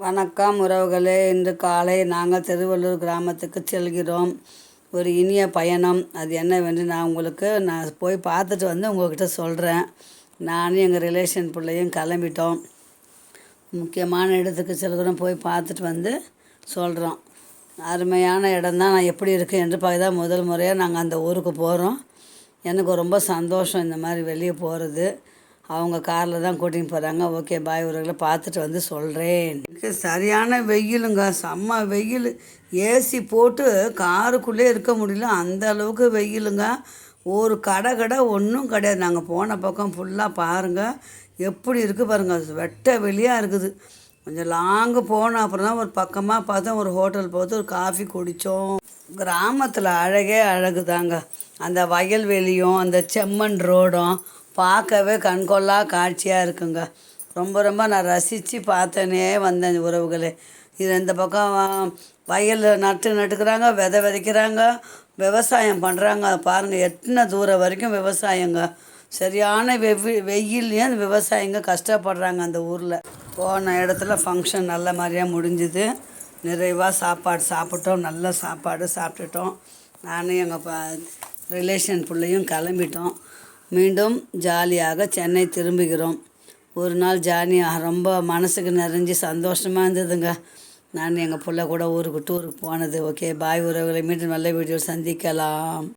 வணக்கம் உறவுகளே. இன்று காலை நாங்கள் திருவள்ளூர் கிராமத்துக்கு செல்கிறோம். ஒரு இனிய பயணம். அது என்னவென்று நான் போய் பார்த்துட்டு வந்து உங்கள்கிட்ட சொல்கிறேன். நானும் எங்கள் ரிலேஷன் பிள்ளையும் கிளம்பிட்டோம். முக்கியமான இடத்துக்கு செல்கிறோம். போய் பார்த்துட்டு வந்து சொல்கிறோம். அருமையான இடம்தான். நான் எப்படி இருக்குது என்று பார்க்க தான் முதல் முறையாக நாங்கள் அந்த ஊருக்கு போகிறோம். எனக்கு ரொம்ப சந்தோஷம் இந்த மாதிரி வெளியே போகிறது. அவங்க காரில் தான் கூட்டின்னு போகிறாங்க. ஓகே பாய் உறவுகளை பார்த்துட்டு வந்து சொல்கிறேன். சரியான வெயிலுங்க, செம்ம வெயில். ஏசி போட்டு காருக்குள்ளே இருக்க முடியல, அந்த அளவுக்கு வெயிலுங்க. ஒரு கடை ஒன்றும் கிடையாது. நாங்கள் போன பக்கம் ஃபுல்லாக பாருங்கள் எப்படி இருக்குது பாருங்கள், வெட்ட வெளியாக இருக்குது. கொஞ்சம் லாங்கு போன அப்புறம் தான் ஒரு பக்கமாக பார்த்தா ஒரு ஹோட்டல் பார்த்து ஒரு காஃபி குடித்தோம். கிராமத்தில் அழகே அழகு தாங்க. அந்த வயல்வெளியும் அந்த செம்மண் ரோடும் பார்க்கவே கண்கொள்ளா காட்சியாக இருக்குங்க. ரொம்ப நான் ரசித்து பார்த்தனே வந்தேன் உறவுகளே. இது இந்த பக்கம் வயலில் நட்டுக்கிறாங்க, விதைக்கிறாங்க, விவசாயம் பண்ணுறாங்க. பாருங்கள் எத்தனை தூரம் வரைக்கும் விவசாயங்க. சரியான வெயில்லையும் அந்த விவசாயிங்க கஷ்டப்படுறாங்க அந்த ஊரில். போன இடத்துல ஃபங்க்ஷன் நல்ல மாதிரியாக முடிஞ்சுது. நிறைவாக சாப்பாடு சாப்பிட்டோம், நல்ல சாப்பாடு சாப்பிட்டுட்டோம். நானும் எங்கள் ரிலேஷன் பிள்ளையும் கிளம்பிட்டோம். மீண்டும் ஜாலியாக சென்னை திரும்புகிறோம். ஒரு நாள் ஜாலியாக ரொம்ப மனசுக்கு நிறைஞ்சி சந்தோஷமாக இருந்ததுங்க. நான் எங்கள் பிள்ளை கூட டூருக்கு போனது. ஓகே பாய் உறவுகளை. மீண்டும் நல்ல வீடியோ சந்திக்கலாம்.